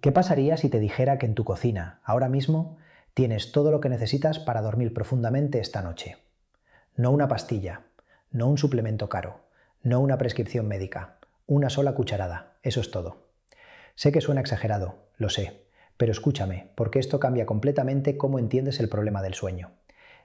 ¿Qué pasaría si te dijera que en tu cocina, ahora mismo, tienes todo lo que necesitas para dormir profundamente esta noche? No una pastilla, no un suplemento caro, no una prescripción médica, una sola cucharada, eso es todo. Sé que suena exagerado, lo sé, pero escúchame, porque esto cambia completamente cómo entiendes el problema del sueño.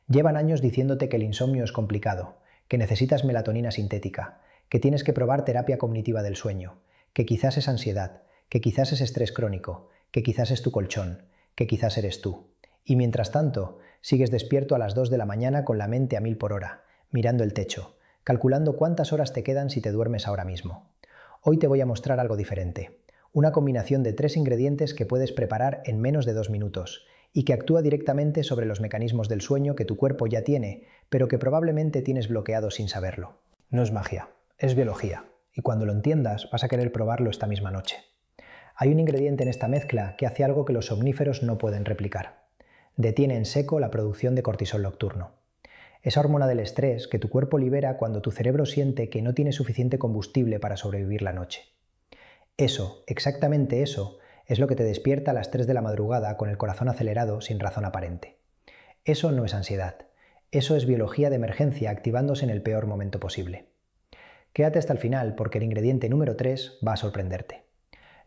Llevan años diciéndote que el insomnio es complicado, que necesitas melatonina sintética, que tienes que probar terapia cognitiva del sueño, que quizás es ansiedad, que quizás es estrés crónico, que quizás es tu colchón, que quizás eres tú. Y mientras tanto, sigues despierto a las 2 de la mañana con la mente a 1000 por hora, mirando el techo, calculando cuántas horas te quedan si te duermes ahora mismo. Hoy te voy a mostrar algo diferente. Una combinación de 3 ingredientes que puedes preparar en menos de 2 minutos y que actúa directamente sobre los mecanismos del sueño que tu cuerpo ya tiene, pero que probablemente tienes bloqueado sin saberlo. No es magia, es biología, y cuando lo entiendas vas a querer probarlo esta misma noche. Hay un ingrediente en esta mezcla que hace algo que los somníferos no pueden replicar. Detiene en seco la producción de cortisol nocturno. Esa hormona del estrés que tu cuerpo libera cuando tu cerebro siente que no tiene suficiente combustible para sobrevivir la noche. Eso, exactamente eso, es lo que te despierta a las 3 de la madrugada con el corazón acelerado sin razón aparente. Eso no es ansiedad. Eso es biología de emergencia activándose en el peor momento posible. Quédate hasta el final porque el ingrediente número 3 va a sorprenderte.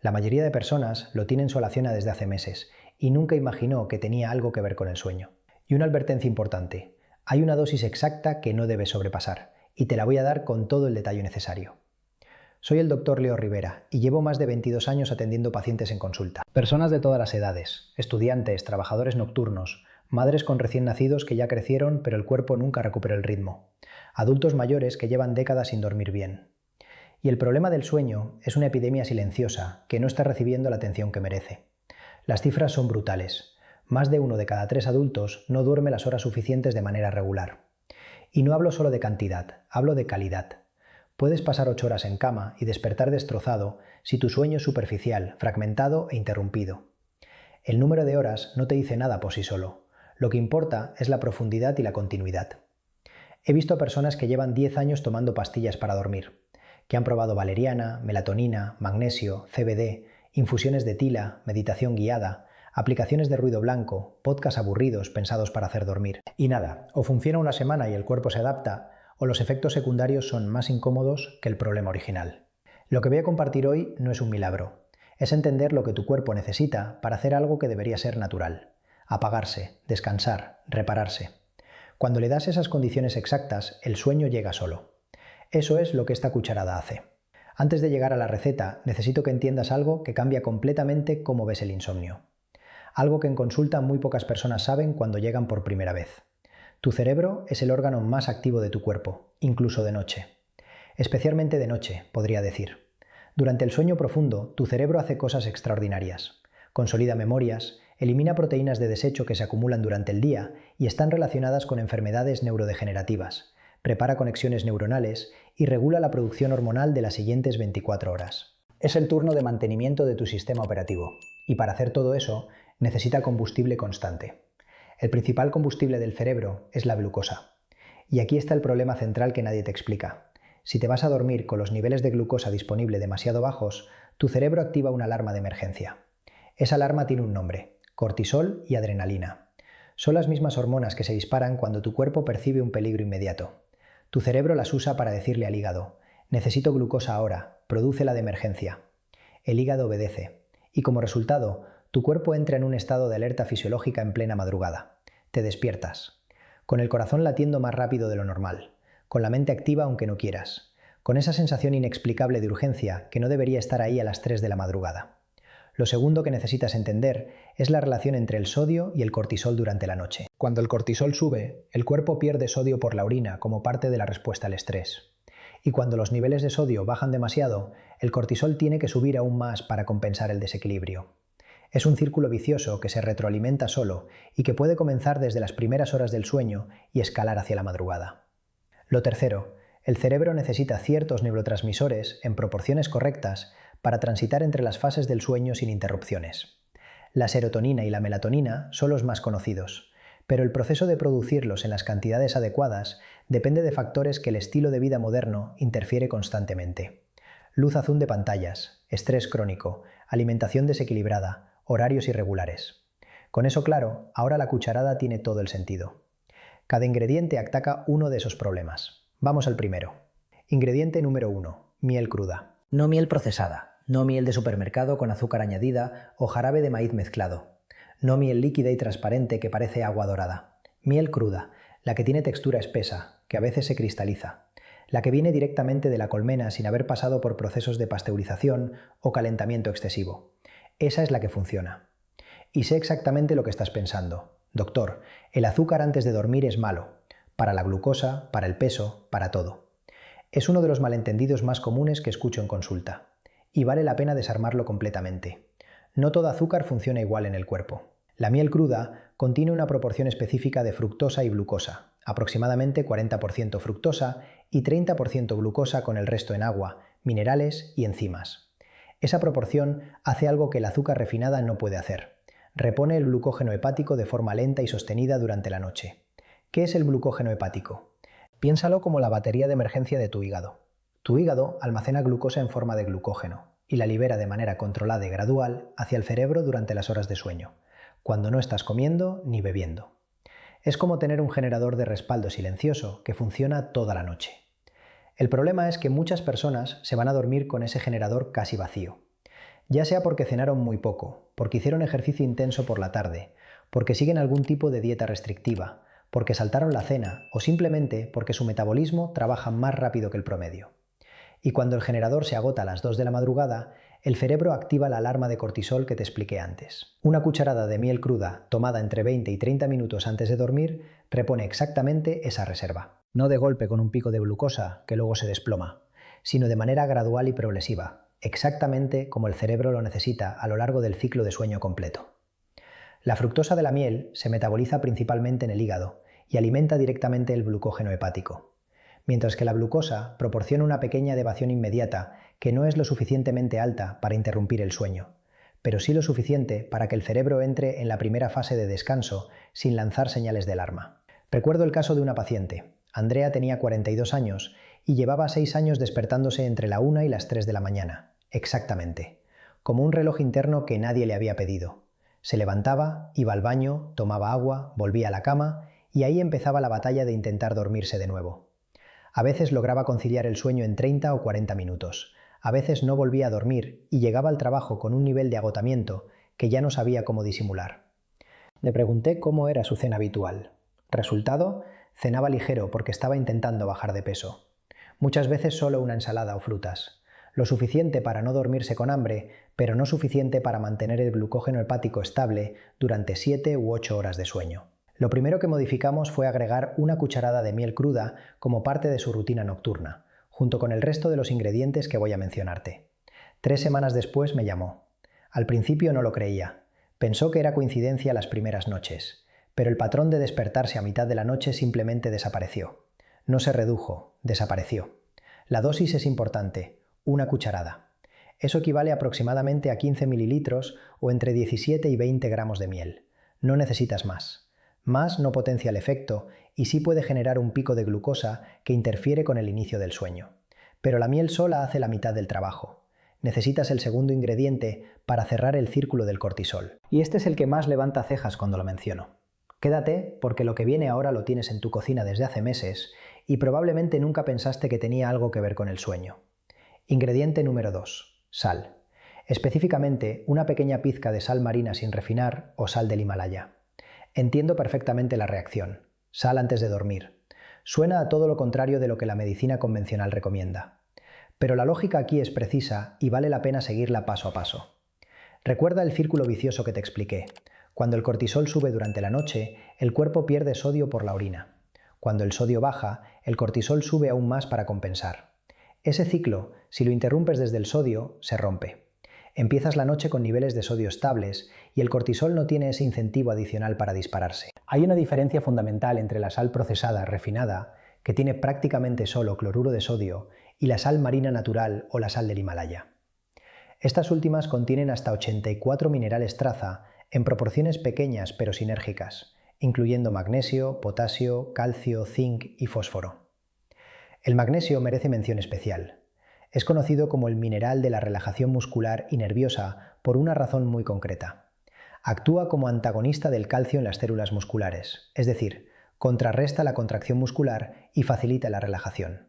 La mayoría de personas lo tiene en su alacena desde hace meses y nunca imaginó que tenía algo que ver con el sueño. Y una advertencia importante, hay una dosis exacta que no debes sobrepasar y te la voy a dar con todo el detalle necesario. Soy el Dr. Leo Rivera y llevo más de 22 años atendiendo pacientes en consulta. Personas de todas las edades, estudiantes, trabajadores nocturnos, madres con recién nacidos que ya crecieron pero el cuerpo nunca recuperó el ritmo, adultos mayores que llevan décadas sin dormir bien. Y el problema del sueño es una epidemia silenciosa que no está recibiendo la atención que merece. Las cifras son brutales. Más de 1 de cada 3 adultos no duerme las horas suficientes de manera regular. Y no hablo solo de cantidad, hablo de calidad. Puedes pasar 8 horas en cama y despertar destrozado si tu sueño es superficial, fragmentado e interrumpido. El número de horas no te dice nada por sí solo. Lo que importa es la profundidad y la continuidad. He visto a personas que llevan 10 años tomando pastillas para dormir, que han probado valeriana, melatonina, magnesio, CBD, infusiones de tila, meditación guiada, aplicaciones de ruido blanco, podcasts aburridos pensados para hacer dormir. Y nada, o funciona una semana y el cuerpo se adapta, o los efectos secundarios son más incómodos que el problema original. Lo que voy a compartir hoy no es un milagro, es entender lo que tu cuerpo necesita para hacer algo que debería ser natural: apagarse, descansar, repararse. Cuando le das esas condiciones exactas, el sueño llega solo. Eso es lo que esta cucharada hace. Antes de llegar a la receta, necesito que entiendas algo que cambia completamente cómo ves el insomnio. Algo que en consulta muy pocas personas saben cuando llegan por primera vez. Tu cerebro es el órgano más activo de tu cuerpo, incluso de noche. Especialmente de noche, podría decir. Durante el sueño profundo, tu cerebro hace cosas extraordinarias. Consolida memorias, elimina proteínas de desecho que se acumulan durante el día y están relacionadas con enfermedades neurodegenerativas, prepara conexiones neuronales y regula la producción hormonal de las siguientes 24 horas. Es el turno de mantenimiento de tu sistema operativo, y para hacer todo eso necesita combustible constante. El principal combustible del cerebro es la glucosa. Y aquí está el problema central que nadie te explica. Si te vas a dormir con los niveles de glucosa disponible demasiado bajos, tu cerebro activa una alarma de emergencia. Esa alarma tiene un nombre: cortisol y adrenalina. Son las mismas hormonas que se disparan cuando tu cuerpo percibe un peligro inmediato. Tu cerebro las usa para decirle al hígado: necesito glucosa ahora, prodúcela de emergencia. El hígado obedece, y como resultado, tu cuerpo entra en un estado de alerta fisiológica en plena madrugada. Te despiertas, con el corazón latiendo más rápido de lo normal, con la mente activa aunque no quieras, con esa sensación inexplicable de urgencia que no debería estar ahí a las 3 de la madrugada. Lo segundo que necesitas entender es la relación entre el sodio y el cortisol durante la noche. Cuando el cortisol sube, el cuerpo pierde sodio por la orina como parte de la respuesta al estrés. Y cuando los niveles de sodio bajan demasiado, el cortisol tiene que subir aún más para compensar el desequilibrio. Es un círculo vicioso que se retroalimenta solo y que puede comenzar desde las primeras horas del sueño y escalar hacia la madrugada. Lo tercero, el cerebro necesita ciertos neurotransmisores en proporciones correctas para transitar entre las fases del sueño sin interrupciones. La serotonina y la melatonina son los más conocidos, pero el proceso de producirlos en las cantidades adecuadas depende de factores que el estilo de vida moderno interfiere constantemente. Luz azul de pantallas, estrés crónico, alimentación desequilibrada, horarios irregulares. Con eso claro, ahora la cucharada tiene todo el sentido. Cada ingrediente ataca uno de esos problemas. Vamos al primero. Ingrediente número 1. Miel cruda. No miel procesada, no miel de supermercado con azúcar añadida o jarabe de maíz mezclado. No miel líquida y transparente que parece agua dorada. Miel cruda, la que tiene textura espesa, que a veces se cristaliza. La que viene directamente de la colmena sin haber pasado por procesos de pasteurización o calentamiento excesivo. Esa es la que funciona. Y sé exactamente lo que estás pensando. Doctor, el azúcar antes de dormir es malo. Para la glucosa, para el peso, para todo. Es uno de los malentendidos más comunes que escucho en consulta. Y vale la pena desarmarlo completamente. No todo azúcar funciona igual en el cuerpo. La miel cruda contiene una proporción específica de fructosa y glucosa, aproximadamente 40% fructosa y 30% glucosa con el resto en agua, minerales y enzimas. Esa proporción hace algo que el azúcar refinada no puede hacer. Repone el glucógeno hepático de forma lenta y sostenida durante la noche. ¿Qué es el glucógeno hepático? Piénsalo como la batería de emergencia de tu hígado. Tu hígado almacena glucosa en forma de glucógeno y la libera de manera controlada y gradual hacia el cerebro durante las horas de sueño, cuando no estás comiendo ni bebiendo. Es como tener un generador de respaldo silencioso que funciona toda la noche. El problema es que muchas personas se van a dormir con ese generador casi vacío. Ya sea porque cenaron muy poco, porque hicieron ejercicio intenso por la tarde, porque siguen algún tipo de dieta restrictiva, porque saltaron la cena o simplemente porque su metabolismo trabaja más rápido que el promedio. Y cuando el generador se agota a las 2 de la madrugada, el cerebro activa la alarma de cortisol que te expliqué antes. Una cucharada de miel cruda tomada entre 20 y 30 minutos antes de dormir repone exactamente esa reserva. No de golpe con un pico de glucosa que luego se desploma, sino de manera gradual y progresiva, exactamente como el cerebro lo necesita a lo largo del ciclo de sueño completo. La fructosa de la miel se metaboliza principalmente en el hígado y alimenta directamente el glucógeno hepático, mientras que la glucosa proporciona una pequeña elevación inmediata que no es lo suficientemente alta para interrumpir el sueño, pero sí lo suficiente para que el cerebro entre en la primera fase de descanso sin lanzar señales de alarma. Recuerdo el caso de una paciente. Andrea tenía 42 años y llevaba 6 años despertándose entre la 1 y las 3 de la mañana, exactamente, como un reloj interno que nadie le había pedido. Se levantaba, iba al baño, tomaba agua, volvía a la cama y ahí empezaba la batalla de intentar dormirse de nuevo. A veces lograba conciliar el sueño en 30 o 40 minutos, a veces no volvía a dormir y llegaba al trabajo con un nivel de agotamiento que ya no sabía cómo disimular. Le pregunté cómo era su cena habitual. Resultado, cenaba ligero porque estaba intentando bajar de peso. Muchas veces solo una ensalada o frutas. Lo suficiente para no dormirse con hambre, pero no suficiente para mantener el glucógeno hepático estable durante 7 u 8 horas de sueño. Lo primero que modificamos fue agregar una cucharada de miel cruda como parte de su rutina nocturna, junto con el resto de los ingredientes que voy a mencionarte. 3 semanas después me llamó. Al principio no lo creía. Pensó que era coincidencia las primeras noches, pero el patrón de despertarse a mitad de la noche simplemente desapareció. No se redujo, desapareció. La dosis es importante, una cucharada. Eso equivale aproximadamente a 15 mililitros o entre 17 y 20 gramos de miel. No necesitas más. Más no potencia el efecto y sí puede generar un pico de glucosa que interfiere con el inicio del sueño. Pero la miel sola hace la mitad del trabajo. Necesitas el segundo ingrediente para cerrar el círculo del cortisol. Y este es el que más levanta cejas cuando lo menciono. Quédate porque lo que viene ahora lo tienes en tu cocina desde hace meses y probablemente nunca pensaste que tenía algo que ver con el sueño. Ingrediente número 2. Sal. Específicamente una pequeña pizca de sal marina sin refinar o sal del Himalaya. Entiendo perfectamente la reacción. Sal antes de dormir. Suena a todo lo contrario de lo que la medicina convencional recomienda. Pero la lógica aquí es precisa y vale la pena seguirla paso a paso. Recuerda el círculo vicioso que te expliqué. Cuando el cortisol sube durante la noche, el cuerpo pierde sodio por la orina. Cuando el sodio baja, el cortisol sube aún más para compensar. Ese ciclo, si lo interrumpes desde el sodio, se rompe. Empiezas la noche con niveles de sodio estables y el cortisol no tiene ese incentivo adicional para dispararse. Hay una diferencia fundamental entre la sal procesada refinada, que tiene prácticamente solo cloruro de sodio, y la sal marina natural o la sal del Himalaya. Estas últimas contienen hasta 84 minerales traza en proporciones pequeñas pero sinérgicas, incluyendo magnesio, potasio, calcio, zinc y fósforo. El magnesio merece mención especial. Es conocido como el mineral de la relajación muscular y nerviosa por una razón muy concreta. Actúa como antagonista del calcio en las células musculares, es decir, contrarresta la contracción muscular y facilita la relajación.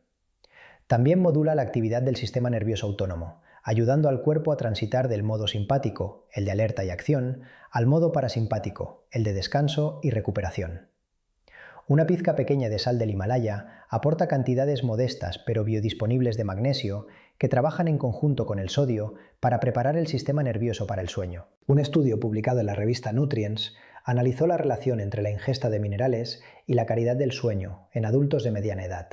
También modula la actividad del sistema nervioso autónomo, ayudando al cuerpo a transitar del modo simpático, el de alerta y acción, al modo parasimpático, el de descanso y recuperación. Una pizca pequeña de sal del Himalaya aporta cantidades modestas pero biodisponibles de magnesio que trabajan en conjunto con el sodio para preparar el sistema nervioso para el sueño. Un estudio publicado en la revista Nutrients analizó la relación entre la ingesta de minerales y la calidad del sueño en adultos de mediana edad.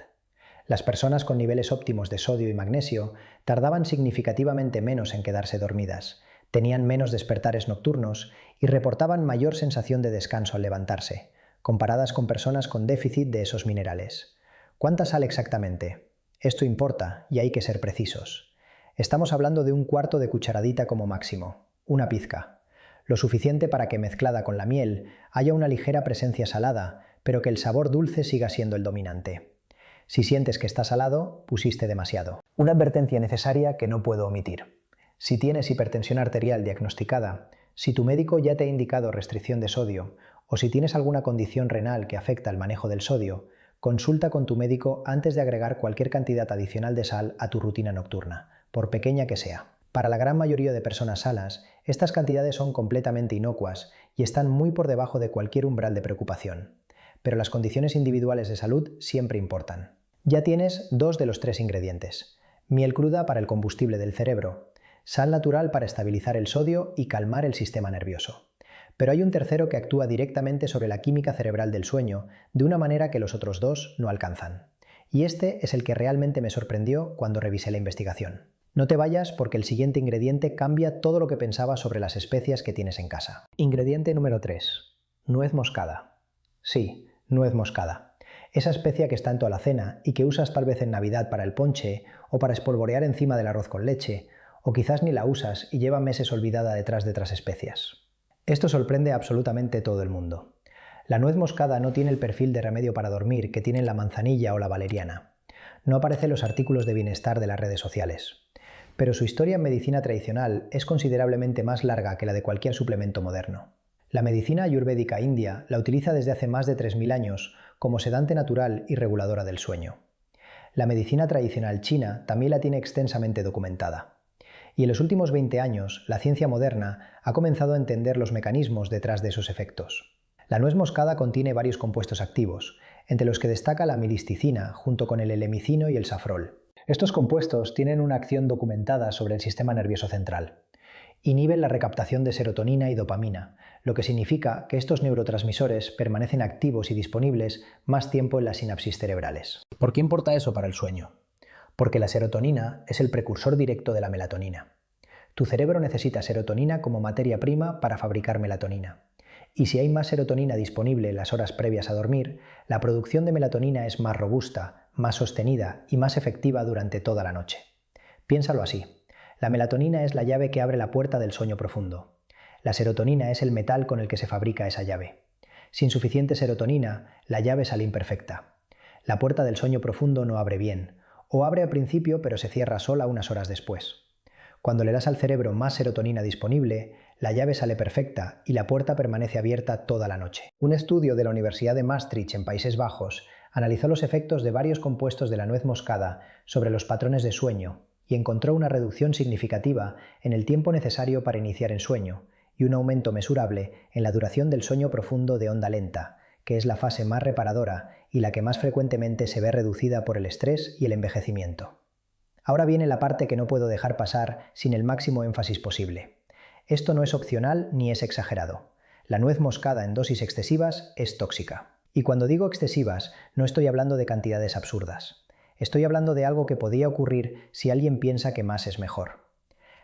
Las personas con niveles óptimos de sodio y magnesio tardaban significativamente menos en quedarse dormidas, tenían menos despertares nocturnos y reportaban mayor sensación de descanso al levantarse, comparadas con personas con déficit de esos minerales. ¿Cuánta sal exactamente? Esto importa y hay que ser precisos. Estamos hablando de un cuarto de cucharadita como máximo, una pizca. Lo suficiente para que mezclada con la miel haya una ligera presencia salada, pero que el sabor dulce siga siendo el dominante. Si sientes que está salado, pusiste demasiado. Una advertencia necesaria que no puedo omitir. Si tienes hipertensión arterial diagnosticada, si tu médico ya te ha indicado restricción de sodio o si tienes alguna condición renal que afecta el manejo del sodio, consulta con tu médico antes de agregar cualquier cantidad adicional de sal a tu rutina nocturna, por pequeña que sea. Para la gran mayoría de personas sanas, estas cantidades son completamente inocuas y están muy por debajo de cualquier umbral de preocupación. Pero las condiciones individuales de salud siempre importan. Ya tienes 2 de los 3 ingredientes. Miel cruda para el combustible del cerebro, sal natural para estabilizar el sodio y calmar el sistema nervioso. Pero hay un tercero que actúa directamente sobre la química cerebral del sueño de una manera que los otros 2 no alcanzan. Y este es el que realmente me sorprendió cuando revisé la investigación. No te vayas porque el siguiente ingrediente cambia todo lo que pensabas sobre las especias que tienes en casa. Ingrediente número 3. Nuez moscada. Sí, nuez moscada. Esa especia que está en tu alacena y que usas tal vez en Navidad para el ponche o para espolvorear encima del arroz con leche, o quizás ni la usas y lleva meses olvidada detrás de otras especias. Esto sorprende a absolutamente todo el mundo. La nuez moscada no tiene el perfil de remedio para dormir que tienen la manzanilla o la valeriana. No aparece en los artículos de bienestar de las redes sociales. Pero su historia en medicina tradicional es considerablemente más larga que la de cualquier suplemento moderno. La medicina ayurvédica india la utiliza desde hace más de 3000 años como sedante natural y reguladora del sueño. La medicina tradicional china también la tiene extensamente documentada. Y en los últimos 20 años, la ciencia moderna ha comenzado a entender los mecanismos detrás de esos efectos. La nuez moscada contiene varios compuestos activos, entre los que destaca la milisticina junto con el elemicino y el safrol. Estos compuestos tienen una acción documentada sobre el sistema nervioso central. Inhiben la recaptación de serotonina y dopamina, lo que significa que estos neurotransmisores permanecen activos y disponibles más tiempo en las sinapsis cerebrales. ¿Por qué importa eso para el sueño? Porque la serotonina es el precursor directo de la melatonina. Tu cerebro necesita serotonina como materia prima para fabricar melatonina. Y si hay más serotonina disponible en las horas previas a dormir, la producción de melatonina es más robusta, más sostenida y más efectiva durante toda la noche. Piénsalo así. La melatonina es la llave que abre la puerta del sueño profundo. La serotonina es el metal con el que se fabrica esa llave. Sin suficiente serotonina, la llave sale imperfecta. La puerta del sueño profundo no abre bien, o abre al principio pero se cierra sola unas horas después. Cuando le das al cerebro más serotonina disponible, la llave sale perfecta y la puerta permanece abierta toda la noche. Un estudio de la Universidad de Maastricht en Países Bajos analizó los efectos de varios compuestos de la nuez moscada sobre los patrones de sueño y encontró una reducción significativa en el tiempo necesario para iniciar el sueño y un aumento mesurable en la duración del sueño profundo de onda lenta, que es la fase más reparadora y la que más frecuentemente se ve reducida por el estrés y el envejecimiento. Ahora viene la parte que no puedo dejar pasar sin el máximo énfasis posible. Esto no es opcional ni es exagerado. La nuez moscada en dosis excesivas es tóxica. Y cuando digo excesivas, no estoy hablando de cantidades absurdas. Estoy hablando de algo que podría ocurrir si alguien piensa que más es mejor.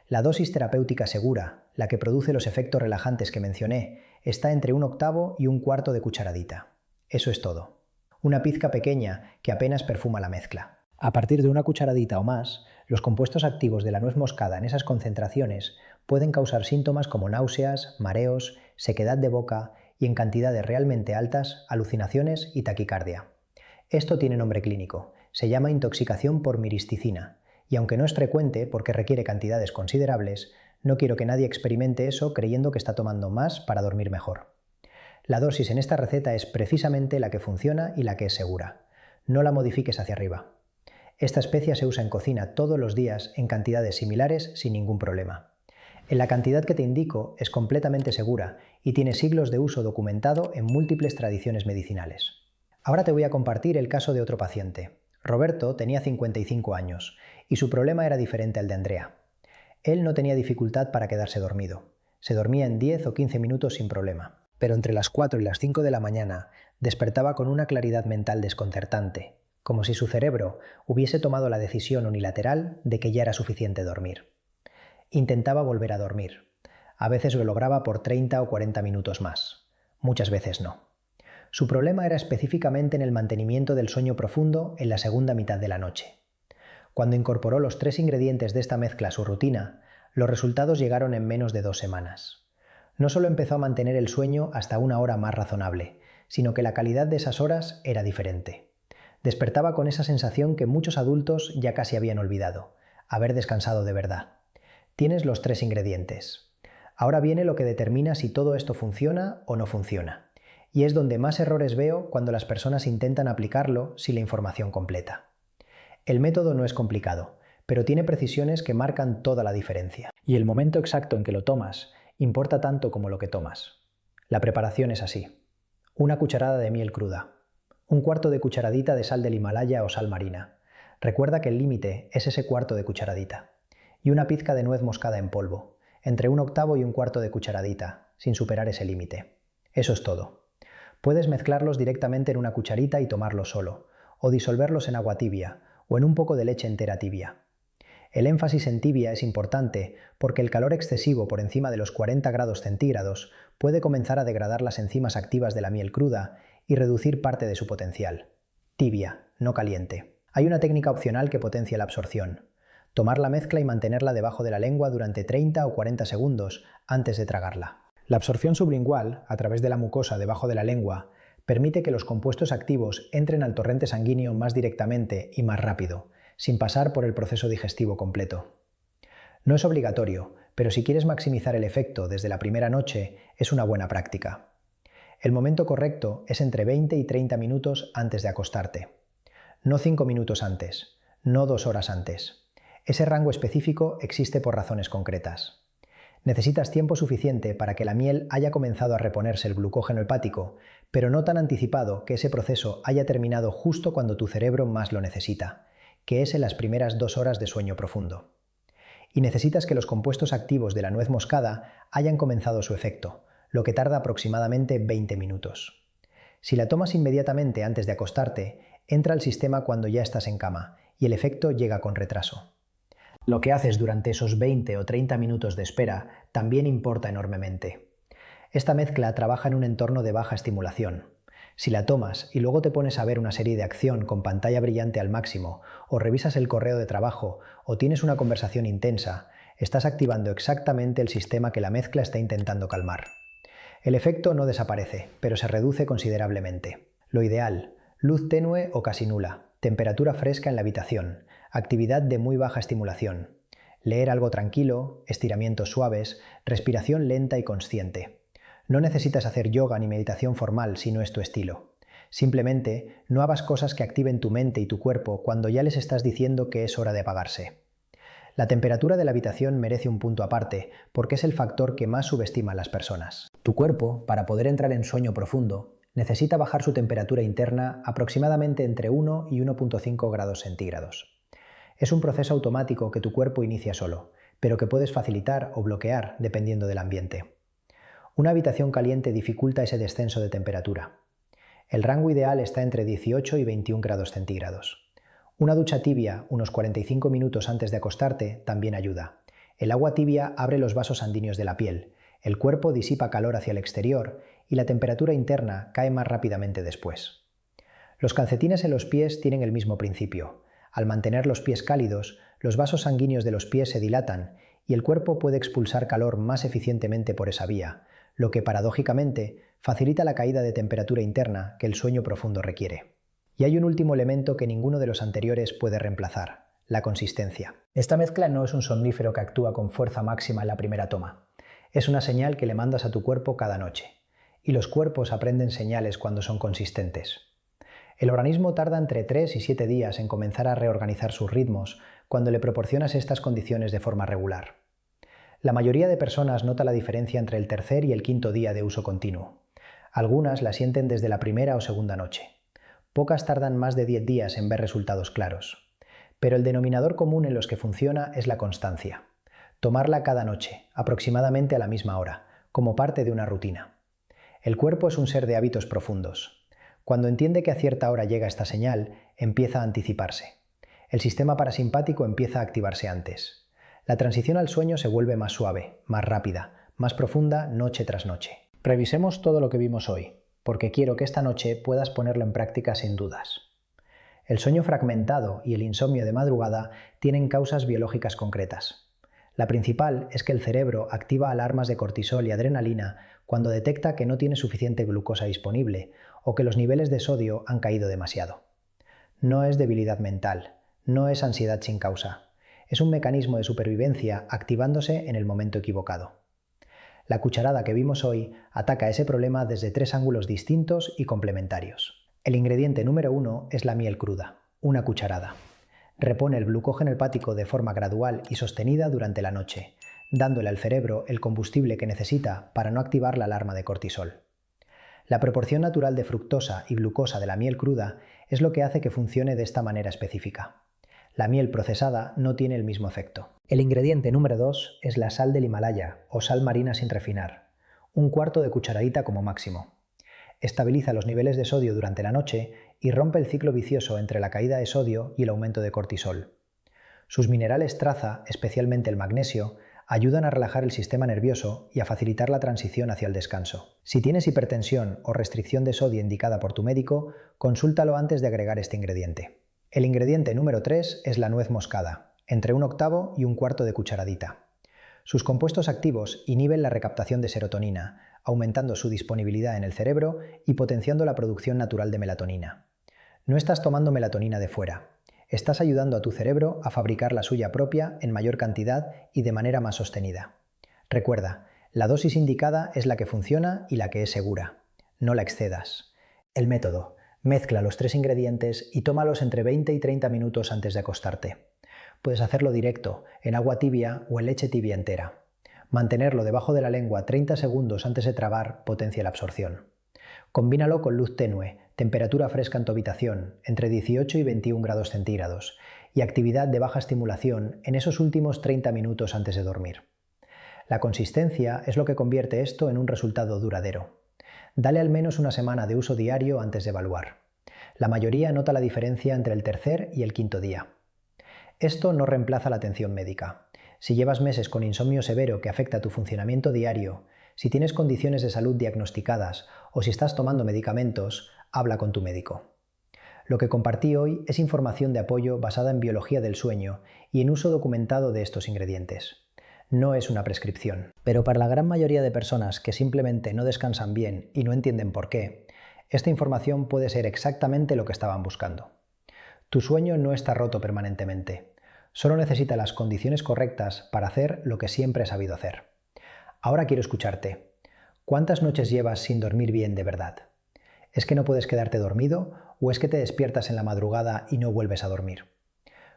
La dosis terapéutica segura, la que produce los efectos relajantes que mencioné, está entre 1/8 y 1/4 de cucharadita. Eso es todo. Una pizca pequeña que apenas perfuma la mezcla. A partir de una cucharadita o más, los compuestos activos de la nuez moscada en esas concentraciones pueden causar síntomas como náuseas, mareos, sequedad de boca y en cantidades realmente altas, alucinaciones y taquicardia. Esto tiene nombre clínico. Se llama intoxicación por miristicina, y aunque no es frecuente porque requiere cantidades considerables, No quiero que nadie experimente eso creyendo que está tomando más para dormir mejor. La dosis en esta receta es precisamente la que funciona y la que es segura. No la modifiques hacia arriba. Esta especia se usa en cocina todos los días en cantidades similares sin ningún problema. En la cantidad que te indico es completamente segura y tiene siglos de uso documentado en múltiples tradiciones medicinales. Ahora te voy a compartir el caso de otro paciente. Roberto tenía 55 años y su problema era diferente al de Andrea. Él no tenía dificultad para quedarse dormido. Se dormía en 10 o 15 minutos sin problema. Pero entre las 4 y las 5 de la mañana despertaba con una claridad mental desconcertante, como si su cerebro hubiese tomado la decisión unilateral de que ya era suficiente dormir. Intentaba volver a dormir. A veces lo lograba por 30 o 40 minutos más. Muchas veces no. Su problema era específicamente en el mantenimiento del sueño profundo en la segunda mitad de la noche. Cuando incorporó los 3 ingredientes de esta mezcla a su rutina, los resultados llegaron en menos de 2 semanas. No solo empezó a mantener el sueño hasta una hora más razonable, sino que la calidad de esas horas era diferente. Despertaba con esa sensación que muchos adultos ya casi habían olvidado, haber descansado de verdad. Tienes los 3 ingredientes. Ahora viene lo que determina si todo esto funciona o no funciona. Y es donde más errores veo cuando las personas intentan aplicarlo sin la información completa. El método no es complicado, pero tiene precisiones que marcan toda la diferencia. Y el momento exacto en que lo tomas importa tanto como lo que tomas. La preparación es así. 1 cucharada de miel cruda. 1/4 de cucharadita de sal del Himalaya o sal marina. Recuerda que el límite es ese 1/4 de cucharadita. Y 1 pizca de nuez moscada en polvo, entre 1/8 y 1/4 de cucharadita, sin superar ese límite. Eso es todo. Puedes mezclarlos directamente en una cucharita y tomarlos solo, o disolverlos en agua tibia, o en un poco de leche entera tibia. El énfasis en tibia es importante porque el calor excesivo por encima de los 40 grados centígrados puede comenzar a degradar las enzimas activas de la miel cruda y reducir parte de su potencial. Tibia, no caliente. Hay una técnica opcional que potencia la absorción. Tomar la mezcla y mantenerla debajo de la lengua durante 30 o 40 segundos antes de tragarla. La absorción sublingual, a través de la mucosa debajo de la lengua, permite que los compuestos activos entren al torrente sanguíneo más directamente y más rápido, sin pasar por el proceso digestivo completo. No es obligatorio, pero si quieres maximizar el efecto desde la primera noche, es una buena práctica. El momento correcto es entre 20 y 30 minutos antes de acostarte. No 5 minutos antes, no 2 horas antes. Ese rango específico existe por razones concretas. Necesitas tiempo suficiente para que la miel haya comenzado a reponerse el glucógeno hepático, pero no tan anticipado que ese proceso haya terminado justo cuando tu cerebro más lo necesita, que es en las primeras 2 horas de sueño profundo. Y necesitas que los compuestos activos de la nuez moscada hayan comenzado su efecto, lo que tarda aproximadamente 20 minutos. Si la tomas inmediatamente antes de acostarte, entra al sistema cuando ya estás en cama, y el efecto llega con retraso. Lo que haces durante esos 20 o 30 minutos de espera también importa enormemente. Esta mezcla trabaja en un entorno de baja estimulación. Si la tomas y luego te pones a ver una serie de acción con pantalla brillante al máximo, o revisas el correo de trabajo, o tienes una conversación intensa, estás activando exactamente el sistema que la mezcla está intentando calmar. El efecto no desaparece, pero se reduce considerablemente. Lo ideal: luz tenue o casi nula, temperatura fresca en la habitación, actividad de muy baja estimulación, leer algo tranquilo, estiramientos suaves, respiración lenta y consciente. No necesitas hacer yoga ni meditación formal si no es tu estilo. Simplemente no hagas cosas que activen tu mente y tu cuerpo cuando ya les estás diciendo que es hora de apagarse. La temperatura de la habitación merece un punto aparte porque es el factor que más subestima a las personas. Tu cuerpo, para poder entrar en sueño profundo, necesita bajar su temperatura interna aproximadamente entre 1 y 1,5 grados centígrados. Es un proceso automático que tu cuerpo inicia solo, pero que puedes facilitar o bloquear dependiendo del ambiente. Una habitación caliente dificulta ese descenso de temperatura. El rango ideal está entre 18 y 21 grados centígrados. Una ducha tibia unos 45 minutos antes de acostarte también ayuda. El agua tibia abre los vasos sanguíneos de la piel, el cuerpo disipa calor hacia el exterior y la temperatura interna cae más rápidamente después. Los calcetines en los pies tienen el mismo principio. Al mantener los pies cálidos, los vasos sanguíneos de los pies se dilatan y el cuerpo puede expulsar calor más eficientemente por esa vía, lo que paradójicamente facilita la caída de temperatura interna que el sueño profundo requiere. Y hay un último elemento que ninguno de los anteriores puede reemplazar: la consistencia. Esta mezcla no es un somnífero que actúa con fuerza máxima en la primera toma. Es una señal que le mandas a tu cuerpo cada noche. Y los cuerpos aprenden señales cuando son consistentes. El organismo tarda entre 3 y 7 días en comenzar a reorganizar sus ritmos cuando le proporcionas estas condiciones de forma regular. La mayoría de personas nota la diferencia entre el tercer y el quinto día de uso continuo. Algunas la sienten desde la primera o segunda noche. Pocas tardan más de 10 días en ver resultados claros. Pero el denominador común en los que funciona es la constancia. Tomarla cada noche, aproximadamente a la misma hora, como parte de una rutina. El cuerpo es un ser de hábitos profundos. Cuando entiende que a cierta hora llega esta señal, empieza a anticiparse. El sistema parasimpático empieza a activarse antes. La transición al sueño se vuelve más suave, más rápida, más profunda noche tras noche. Revisemos todo lo que vimos hoy, porque quiero que esta noche puedas ponerlo en práctica sin dudas. El sueño fragmentado y el insomnio de madrugada tienen causas biológicas concretas. La principal es que el cerebro activa alarmas de cortisol y adrenalina cuando detecta que no tiene suficiente glucosa disponible o que los niveles de sodio han caído demasiado. No es debilidad mental, no es ansiedad sin causa. Es un mecanismo de supervivencia activándose en el momento equivocado. La cucharada que vimos hoy ataca ese problema desde 3 ángulos distintos y complementarios. El ingrediente número 1 es la miel cruda, una cucharada. Repone el glucógeno hepático de forma gradual y sostenida durante la noche, dándole al cerebro el combustible que necesita para no activar la alarma de cortisol. La proporción natural de fructosa y glucosa de la miel cruda es lo que hace que funcione de esta manera específica. La miel procesada no tiene el mismo efecto. El ingrediente número 2 es la sal del Himalaya o sal marina sin refinar, 1/4 de cucharadita como máximo. Estabiliza los niveles de sodio durante la noche y rompe el ciclo vicioso entre la caída de sodio y el aumento de cortisol. Sus minerales traza, especialmente el magnesio, ayudan a relajar el sistema nervioso y a facilitar la transición hacia el descanso. Si tienes hipertensión o restricción de sodio indicada por tu médico, consúltalo antes de agregar este ingrediente. El ingrediente número 3 es la nuez moscada, entre 1/8 y 1/4 de cucharadita. Sus compuestos activos inhiben la recaptación de serotonina, aumentando su disponibilidad en el cerebro y potenciando la producción natural de melatonina. No estás tomando melatonina de fuera. Estás ayudando a tu cerebro a fabricar la suya propia en mayor cantidad y de manera más sostenida. Recuerda, la dosis indicada es la que funciona y la que es segura. No la excedas. El método: mezcla los 3 ingredientes y tómalos entre 20 y 30 minutos antes de acostarte. Puedes hacerlo directo, en agua tibia o en leche tibia entera. Mantenerlo debajo de la lengua 30 segundos antes de tragar potencia la absorción. Combínalo con luz tenue, temperatura fresca en tu habitación, entre 18 y 21 grados centígrados, y actividad de baja estimulación en esos últimos 30 minutos antes de dormir. La consistencia es lo que convierte esto en un resultado duradero. Dale al menos una semana de uso diario antes de evaluar. La mayoría nota la diferencia entre el tercer y el quinto día. Esto no reemplaza la atención médica. Si llevas meses con insomnio severo que afecta tu funcionamiento diario, si tienes condiciones de salud diagnosticadas o si estás tomando medicamentos, habla con tu médico. Lo que compartí hoy es información de apoyo basada en biología del sueño y en uso documentado de estos ingredientes. No es una prescripción. Pero para la gran mayoría de personas que simplemente no descansan bien y no entienden por qué, esta información puede ser exactamente lo que estaban buscando. Tu sueño no está roto permanentemente. Solo necesita las condiciones correctas para hacer lo que siempre has sabido hacer. Ahora quiero escucharte. ¿Cuántas noches llevas sin dormir bien de verdad? ¿Es que no puedes quedarte dormido o es que te despiertas en la madrugada y no vuelves a dormir?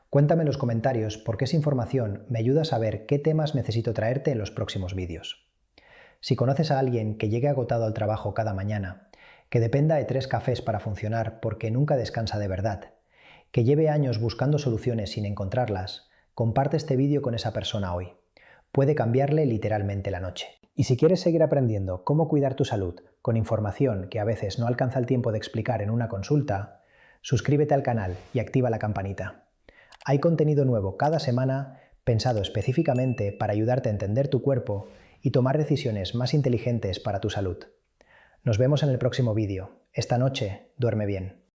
Cuéntame en los comentarios porque esa información me ayuda a saber qué temas necesito traerte en los próximos vídeos. Si conoces a alguien que llegue agotado al trabajo cada mañana, que dependa de 3 cafés para funcionar porque nunca descansa de verdad, que lleve años buscando soluciones sin encontrarlas, comparte este vídeo con esa persona hoy. Puede cambiarle literalmente la noche. Y si quieres seguir aprendiendo cómo cuidar tu salud con información que a veces no alcanza el tiempo de explicar en una consulta, suscríbete al canal y activa la campanita. Hay contenido nuevo cada semana pensado específicamente para ayudarte a entender tu cuerpo y tomar decisiones más inteligentes para tu salud. Nos vemos en el próximo vídeo. Esta noche, duerme bien.